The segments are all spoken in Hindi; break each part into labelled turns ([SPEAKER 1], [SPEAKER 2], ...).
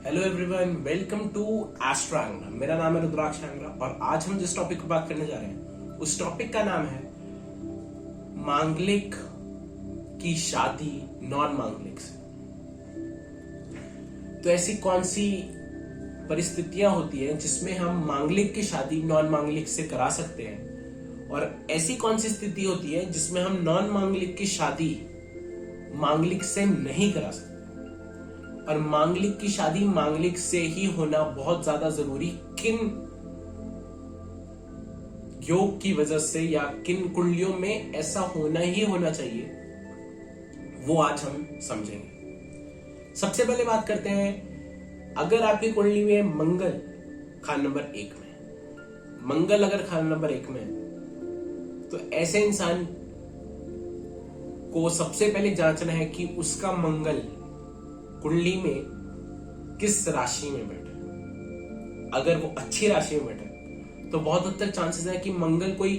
[SPEAKER 1] Hello everyone, welcome to astro एंगला। मेरा नाम है रुद्राक्ष एंगला और आज हम जिस टॉपिक पर बात करने जा रहे हैं उस टॉपिक का नाम है मांगलिक की शादी नॉन मांगलिक से। तो ऐसी कौन सी परिस्थितियां होती हैं जिसमें हम मांगलिक की शादी नॉन मांगलिक से करा सकते हैं, और ऐसी कौन सी स्थिति होती है जिसमें हम नॉन मांगलिक की शादी मांगलिक से नहीं करा सकते। और मांगलिक की शादी मांगलिक से ही होना बहुत ज्यादा जरूरी किन योग की वजह से या किन कुंडलियों में ऐसा होना ही होना चाहिए, वो आज हम समझेंगे। सबसे पहले बात करते हैं, अगर आपकी कुंडली में मंगल खान नंबर 1 में, मंगल अगर खान नंबर 1 में है तो ऐसे इंसान को सबसे पहले जांचना है कि उसका मंगल कुंडली में किस राशि में बैठा। अगर वो अच्छी राशि में बैठा तो बहुत हद तक चांसेस है कि मंगल कोई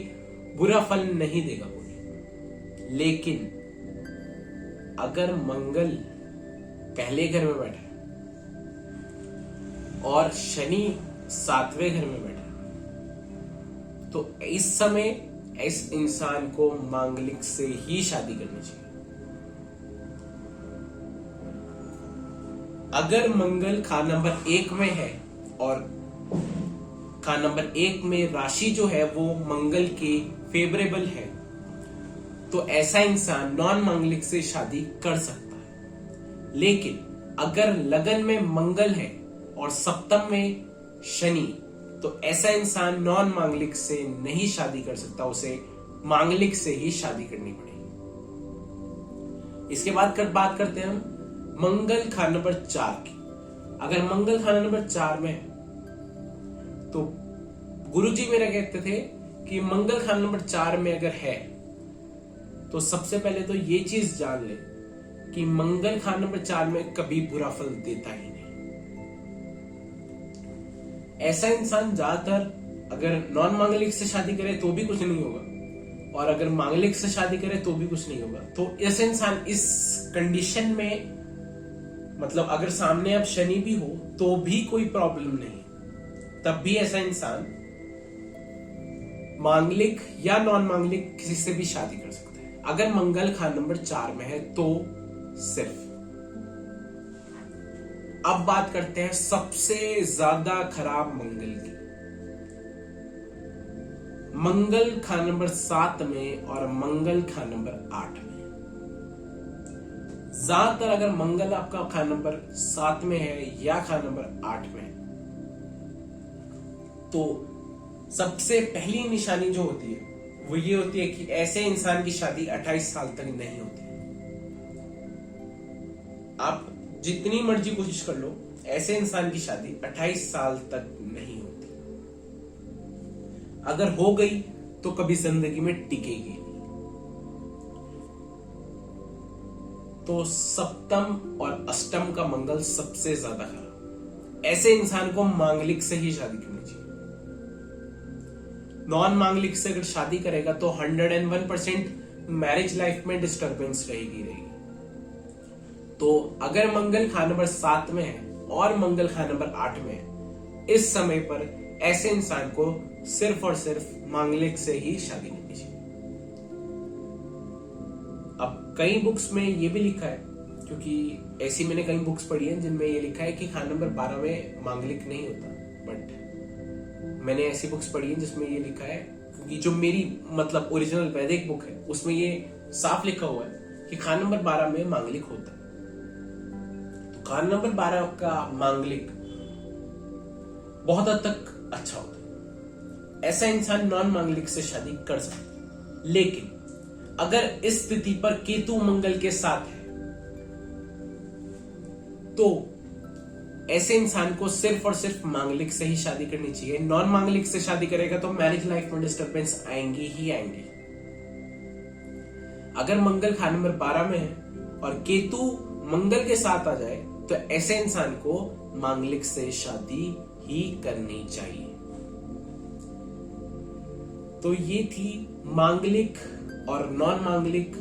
[SPEAKER 1] बुरा फल नहीं देगा कोई। लेकिन अगर मंगल पहले घर में बैठा है और शनि 7वें घर में बैठा है तो इस समय इस इंसान को मांगलिक से ही शादी करनी चाहिए। अगर मंगल खान नंबर 1 में है और खान नंबर 1 में राशि जो है वो मंगल के फेवरेबल है तो ऐसा इंसान नॉन मांगलिक से शादी कर सकता है। लेकिन अगर लगन में मंगल है और सप्तम में शनि तो ऐसा इंसान नॉन मांगलिक से नहीं शादी कर सकता, उसे मांगलिक से ही शादी करनी पड़ेगी। इसके बाद बात करते हैं हम मंगल खान नंबर 4 की। अगर मंगल खान नंबर 4 में है तो गुरुजी मेरा कहते थे कि मंगल खान नंबर 4 में अगर है तो सबसे पहले तो ये चीज जान ले कि मंगल खान नंबर 4 में कभी बुरा फल देता ही नहीं। ऐसा इंसान ज्यादातर अगर नॉन मांगलिक से शादी करे तो भी कुछ नहीं होगा, और अगर मांगलिक से शादी करे तो भी कुछ नहीं होगा। तो ऐसा इंसान इस कंडीशन में, मतलब अगर सामने अब शनि भी हो तो भी कोई प्रॉब्लम नहीं, तब भी ऐसा इंसान मांगलिक या नॉन मांगलिक किसी से भी शादी कर सकता है अगर मंगल खान नंबर 4 में है तो सिर्फ। अब बात करते हैं सबसे ज्यादा खराब मंगल की। मंगल खान नंबर 7 में और मंगल खान नंबर 8 में। ज्यादातर अगर मंगल आपका खान नंबर 7 में है या खान नंबर 8 में है तो सबसे पहली निशानी जो होती है वो ये होती है कि ऐसे इंसान की शादी 28 साल तक नहीं होती। आप जितनी मर्जी कोशिश कर लो, ऐसे इंसान की शादी 28 साल तक नहीं होती। अगर हो गई तो कभी जिंदगी में टिकेगी। तो सप्तम और अष्टम का मंगल सबसे ज्यादा खराब। ऐसे इंसान को मांगलिक से ही शादी करनी चाहिए। नॉन मांगलिक से अगर शादी करेगा तो 101% मैरिज लाइफ में डिस्टर्बेंस रहेगी। तो अगर मंगल खान नंबर 7 में है और मंगल खान नंबर 8 में है, इस समय पर ऐसे इंसान को सिर्फ और सिर्फ मांगलिक से ही शादी करनी चाहिए। अब कई बुक्स में ये भी लिखा है, क्योंकि ऐसी मैंने कई बुक्स पढ़ी हैं जिनमें ये लिखा है कि खान नंबर 12 में मांगलिक नहीं होता, बट मैंने ऐसी बुक्स पढ़ी हैं जिसमें ये लिखा है, क्योंकि जो मेरी मतलब ओरिजिनल वैदिक बुक है उसमें ये साफ लिखा हुआ है कि खान नंबर 12 में मांगलिक होता है। तो खान नंबर 12 का मांगलिक बहुत हद तक अच्छा होता है। ऐसा इंसान नॉन मांगलिक से शादी कर सकता है। लेकिन अगर इस स्थिति पर केतु मंगल के साथ है तो ऐसे इंसान को सिर्फ और सिर्फ मांगलिक से ही शादी करनी चाहिए। नॉन मांगलिक से शादी करेगा तो मैरिज लाइफ में डिस्टर्बेंस आएंगी ही आएंगी। अगर मंगल खान नंबर 12 में है और केतु मंगल के साथ आ जाए तो ऐसे इंसान को मांगलिक से शादी ही करनी चाहिए। तो ये थी मांगलिक और नॉन मांगलिक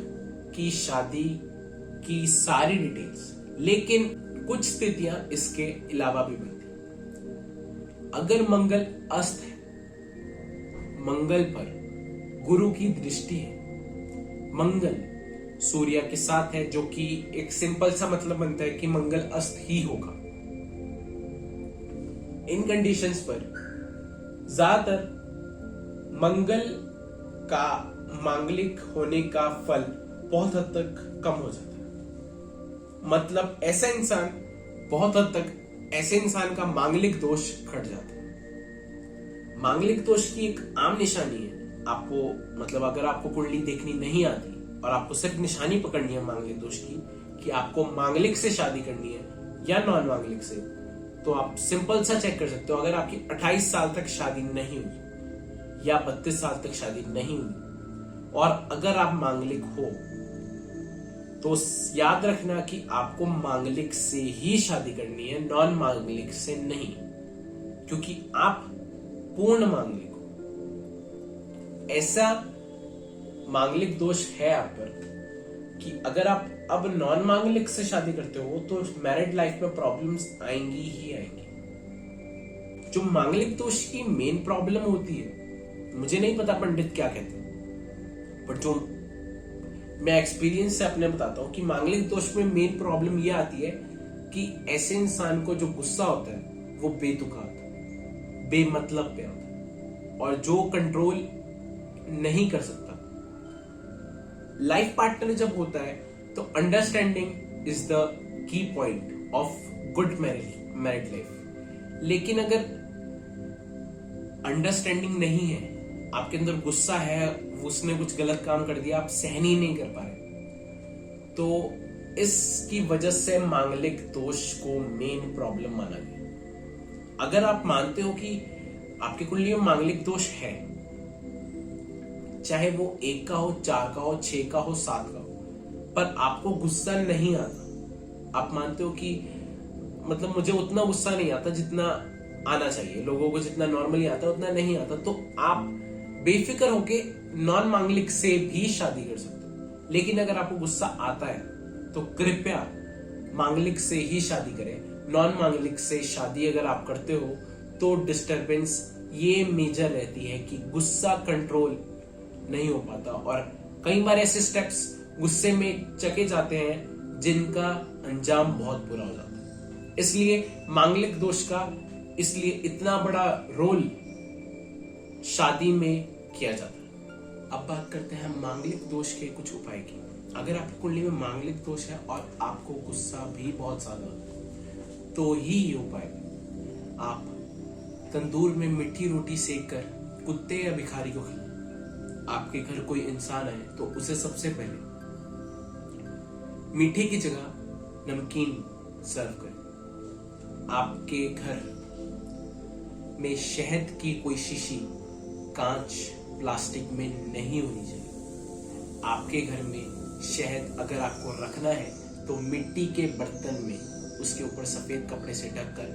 [SPEAKER 1] की शादी की सारी डिटेल्स। लेकिन कुछ स्थितियां इसके अलावा भी बनती। अगर मंगल अस्त है, मंगल पर गुरु की दृष्टि है, मंगल सूर्य के साथ है, जो कि एक सिंपल सा मतलब बनता है कि मंगल अस्त ही होगा। इन कंडीशंस पर ज्यादातर मंगल का मांगलिक होने का फल बहुत हद तक कम हो जाता है। मतलब ऐसा इंसान बहुत हद तक ऐसे इंसान का मांगलिक दोष घट जाता है। मांगलिक दोष की एक आम निशानी है, आपको मतलब अगर आपको कुंडली देखनी नहीं आती और आपको सिर्फ निशानी पकड़नी है मांगलिक दोष की कि आपको मांगलिक से शादी करनी है या नॉन मांगलिक से, तो आप सिंपल सा चेक कर सकते हो। अगर आपकी 28 साल तक शादी नहीं हुई या 32 साल तक शादी नहीं हुई और अगर आप मांगलिक हो, तो याद रखना कि आपको मांगलिक से ही शादी करनी है, नॉन मांगलिक से नहीं, क्योंकि आप पूर्ण मांगलिक हो। ऐसा मांगलिक दोष है आप पर कि अगर आप अब नॉन मांगलिक से शादी करते हो तो मैरिड लाइफ में प्रॉब्लम्स आएंगी ही आएंगी। जो मांगलिक दोष की मेन प्रॉब्लम होती है, मुझे नहीं पता पंडित क्या कहते हैं, बट जो मैं एक्सपीरियंस से अपने बताता हूं कि मांगलिक दोष में मेन प्रॉब्लम यह आती है कि ऐसे इंसान को जो गुस्सा होता है वो बेतुका होता है, बेमतलब पे होता है और जो कंट्रोल नहीं कर सकता। लाइफ पार्टनर जब होता है तो understanding is the key point of good married life. लेकिन अगर अंडरस्टैंडिंग नहीं है, आपके अंदर गुस्सा है, उसने कुछ गलत काम कर दिया, आप सहन ही नहीं कर पा रहे, तो इसकी वजह से मांगलिक दोष को मेन प्रॉब्लम माना गया। अगर आप मानते हो कि आपकी कुंडली में मांगलिक दोष है, चाहे वो 1 का हो, 4 का हो, 6 का हो, 7 का हो, पर आपको गुस्सा नहीं आता, आप मानते हो कि मतलब मुझे उतना गुस्सा नहीं आता जितना आना चाहिए, लोगों को जितना नॉर्मली आता है उतना नहीं आता, तो आप बेफिक्र होके नॉन मांगलिक से भी शादी कर सकते हो। लेकिन अगर आपको गुस्सा आता है तो कृपया मांगलिक से ही शादी करें। नॉन मांगलिक से शादी अगर आप करते हो तो डिस्टरबेंस ये मेजर रहती है कि गुस्सा कंट्रोल नहीं हो पाता और कई बार ऐसे स्टेप्स गुस्से में चके जाते हैं जिनका अंजाम बहुत बुरा हो जाता है। इसलिए मांगलिक दोष का इसलिए इतना बड़ा रोल शादी में किया जाता है। अब बात करते हैं मांगलिक दोष के कुछ उपाय की। अगर आपकी कुंडली में मांगलिक दोष है और आपको गुस्सा भी बहुत ज्यादा होता है, तो ही ये उपाय, आप तंदूर में मीठी रोटी सेक कर कुत्ते या भिखारी को खिलाएं। आपके घर कोई इंसान आए तो उसे सबसे पहले मीठे की जगह नमकीन सर्व करें। आपके घर में शहद की कोई शीशी कांच प्लास्टिक में नहीं होनी चाहिए। आपके घर में शहद अगर आपको रखना है तो मिट्टी के बर्तन में उसके ऊपर सफेद कपड़े से ढककर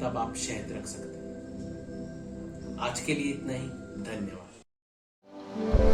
[SPEAKER 1] तब आप शहद रख सकते हैं। आज के लिए इतना ही, धन्यवाद।